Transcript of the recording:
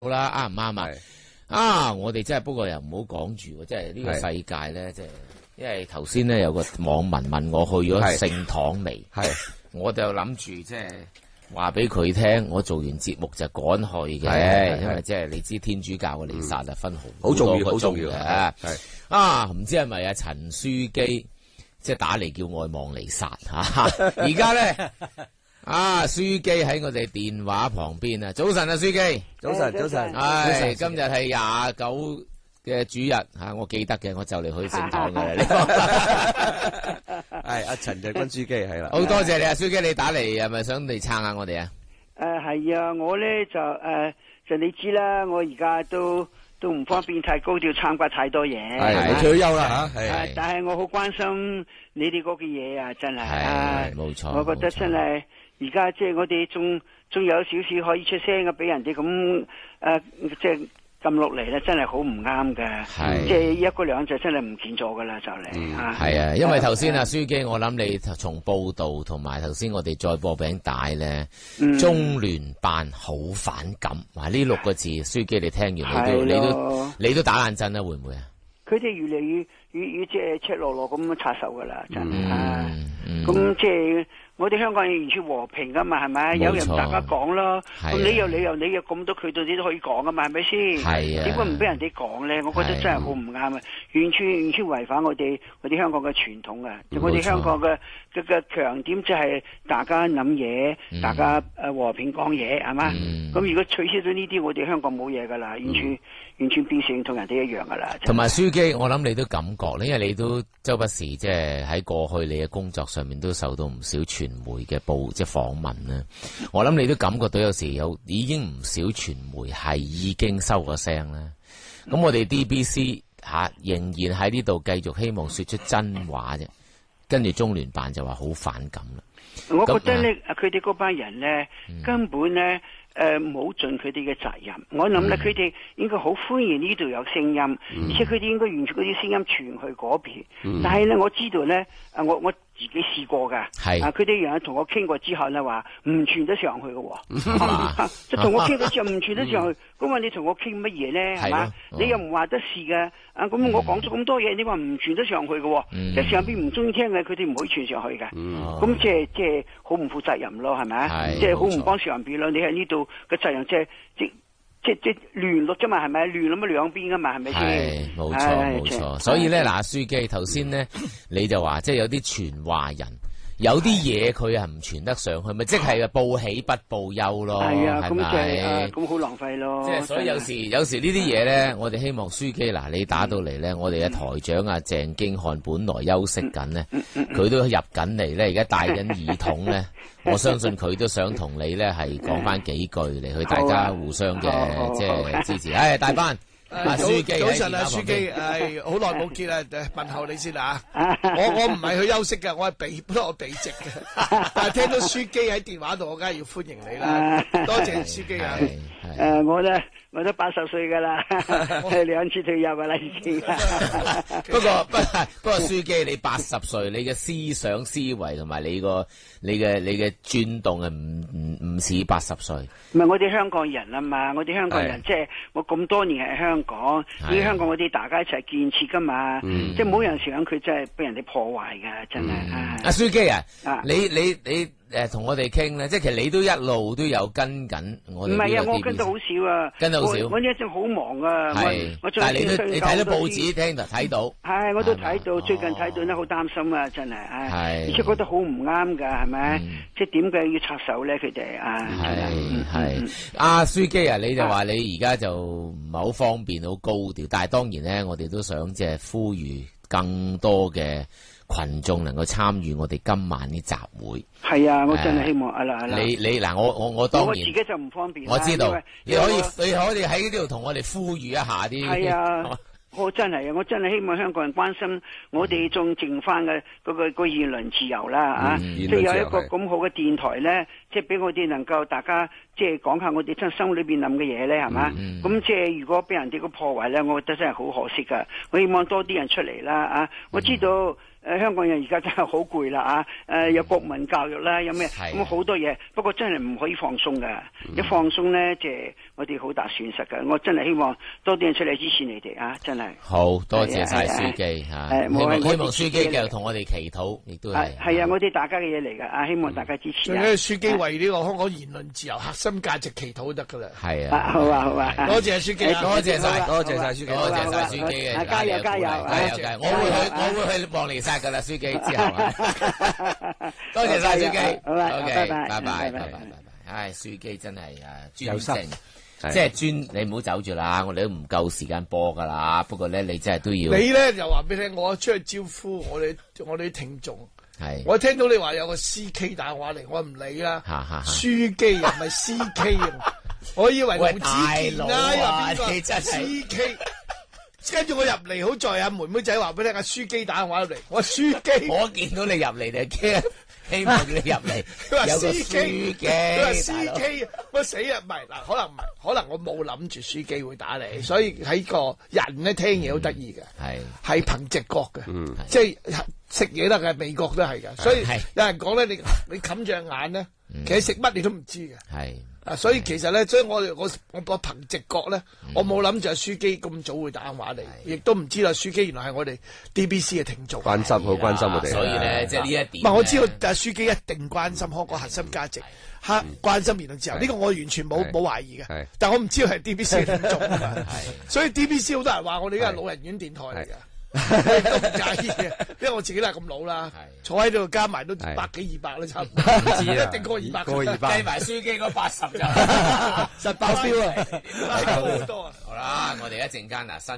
好啦，啱唔啱啊？啊，我哋真係不過又唔好講住，即係呢個世界咧，即係因為頭先咧有個網民問我去咗聖堂未，我就諗住即係話俾佢聽，我做完節目就趕去嘅，因為即係你知天主教嘅彌撒啊分好重要好重要嘅，啊唔知係咪啊陳書記即係打嚟叫我望彌撒吓，而家咧。啊，書記喺我哋電話旁邊啊！早晨啊，書記，早晨，唉，今日係29嘅主日吓，我記得嘅，我就嚟去聖堂嘅啦。係阿陳日君書記係啦，好多謝你啊，書記你打嚟係咪想嚟撐下我哋啊？係啊，我咧就你知啦，我而家都唔方便太高調參加太多嘢，係退休啦吓，但係我好關心你哋嗰嘅嘢啊，真係，冇錯，我覺得真係。而家即係我哋仲有少少可以出聲嘅，俾人哋咁即係撳落嚟咧，真係好唔啱嘅。即係一個兩就真係唔見咗噶啦，就嚟係啊，因為頭先書記，我諗你從報道同埋頭先我哋再播餅帶咧，中聯辦好反感，呢6個字，書記你聽完你都打冷震啦，會唔會啊？佢哋越嚟越即係赤裸裸咁插手噶啦，真係咁即係。我哋香港人完全和平噶嘛，係咪？有人大家講咯，咁你有咁多渠道，你都可以講噶嘛，係咪先？係啊。點解唔俾人哋講咧？我覺得真係好唔啱啊！完全違反我哋香港嘅傳統啊！我哋香港嘅強點就係大家諗嘢，大家和平講嘢，係嘛？咁如果取消咗呢啲，我哋香港冇嘢噶啦，完全變成同人哋一樣噶啦。同埋書記，我諗你都感覺咧，因為你都周不時即係喺過去你嘅工作上面都受到唔少傳媒嘅即係訪問啦，我諗你都感覺到有時已經唔少傳媒係已經收咗聲啦。咁我哋 DBC 仍然喺呢度繼續希望說出真話啫，跟住中聯辦就話好反感啦。我覺得咧，佢哋嗰班人咧根本咧冇盡佢哋嘅責任。我諗咧，佢哋應該好歡迎呢度有聲音，而且佢哋應該完全嗰啲聲音傳去嗰邊。但係咧，我知道咧，我自己試過噶，佢哋有人同我傾過之後咧，話唔傳得上去嘅，即係同我傾過之後唔傳得上去。咁話你同我傾乜嘢咧？係嘛？你又唔話得事嘅，咁我講咗咁多嘢，你話唔傳得上去嘅，即係上邊唔中意聽嘅，佢哋唔可以傳上去嘅。咁即係好唔負責任咯，係咪？即係好唔幫上邊咯。你喺呢度嘅責任即係亂咯啫嘛，係咪？亂咁兩邊噶嘛，係咪先？係冇錯。所以咧，嗱，書記頭先咧，你就話即係有啲傳話人，有啲嘢佢係唔傳得上去，咪即係報喜不報憂咯。係啊，咁就係咁好浪費咯。即係所以有時呢啲嘢咧，我哋希望書記嗱，你打到嚟咧，我哋嘅台長啊鄭經翰本來休息緊咧，佢都入緊嚟咧，而家戴緊耳筒咧。我相信佢都想同你咧係講翻幾句嚟去大家互相嘅即係支持。大班書記，早晨啊，書記，好耐冇見啊，問候你先啊。我唔係去休息㗎，我係避席嘅。但係聽到書記喺電話度，我梗係要歡迎你啦。多謝書機啊！我都80歲噶啦，2次退休噶啦已經。不過書記你80歲，你嘅思想思維同埋你嘅轉動係唔似80歲。唔係我哋香港人啊嘛，我哋香港人即係我咁多年喺香港，呢香港我哋大家一齊建設噶嘛，即係冇人想佢真係俾人哋破壞噶，真係。阿書記啊，你同我哋傾咧，即係其實你都一路都有跟緊我哋。唔係啊，我跟到好少啊，跟到好少。我一直好忙啊，但係你睇到報紙睇到。係，我都睇到，最近睇到咧，好擔心啊，真係。而且覺得好唔啱噶，係咪？即係點解要插手咧？佢哋係。阿書記啊，你就話你而家就唔係好方便，好高調，但係當然咧，我哋都想即係呼籲更多嘅群眾能夠參與我哋今晚啲集會。係啊，我真係希望你嗱，我當然我自己就唔方便。我知道，你可以喺呢度同我哋呼籲一下啲。係啊，我真係希望香港人關心我哋仲剩翻嘅個言論自由啦，即係有一個咁好嘅電台咧，即係俾我哋能夠大家即係講下我哋真心裏邊諗嘅嘢咧，係嘛？咁即係如果俾人哋個破壞咧，我覺得真係好可惜噶。我希望多啲人出嚟啦，我知道。香港人而家真係好攰啦有國民教育啦，有咩咁好多嘢，不過真係唔可以放鬆㗎，一放鬆咧即係我哋好大損失㗎。我真係希望多啲人出嚟支持你哋真係。好多謝晒書記嚇，希望書記繼續同我哋祈禱，亦都係。係啊，我哋大家嘅嘢嚟㗎希望大家支持。最緊要書記為呢個香港言論自由核心價值祈禱得㗎啦。係啊，好啊，多謝書記，多謝晒，多謝晒書記，多謝晒書記嘅加油！我會去望彌撒㗎啦，書記之後多謝晒書記，好啦，OK，拜拜。唉，書記真係專誠，即係專，你唔好走住啦，我哋都唔夠時間播㗎啦。不過咧，你真係都要。你咧就話俾你聽，我出去招呼我哋啲聽眾。係，我聽到你話有個 CK 打電話嚟，我唔理啦。書記又唔係 CK 我以為胡子健啦，又邊個 CK？跟住我入嚟，好在妹妹仔話俾你聽，書記打電話入嚟，我話書記，我見到你入嚟就驚，希望你入嚟。佢話有個 CK，書記，佢話 CK，我死啊！唔係嗱，可能唔係，可能我冇諗住書記會打你，所以喺個人咧聽嘢好得意嘅，係憑直覺嘅，即係食嘢得嘅，美國都係嘅，所以有人講咧，你冚住眼咧，其實食乜你都唔知嘅。所以其實咧，所以我憑直覺咧，我冇諗住阿書記咁早會打電話嚟，亦都唔知道書記原來係我哋 DBC 嘅聽眾，好關心我哋。所以咧，即係呢一點。唔係我知道，阿書記一定關心香港核心價值，關心言論自由，呢個我完全冇懷疑嘅。但我唔知道係 DBC 嘅聽眾啊嘛，所以 DBC 好多人話我哋而家係老人院電台嚟㗎。都唔介意嘅，因為我自己都係咁老啦，坐喺度加埋都100幾200啦，差唔多，一定過200，計埋書記嗰80就實爆標啊！好多啊！好啦，我哋一陣間新。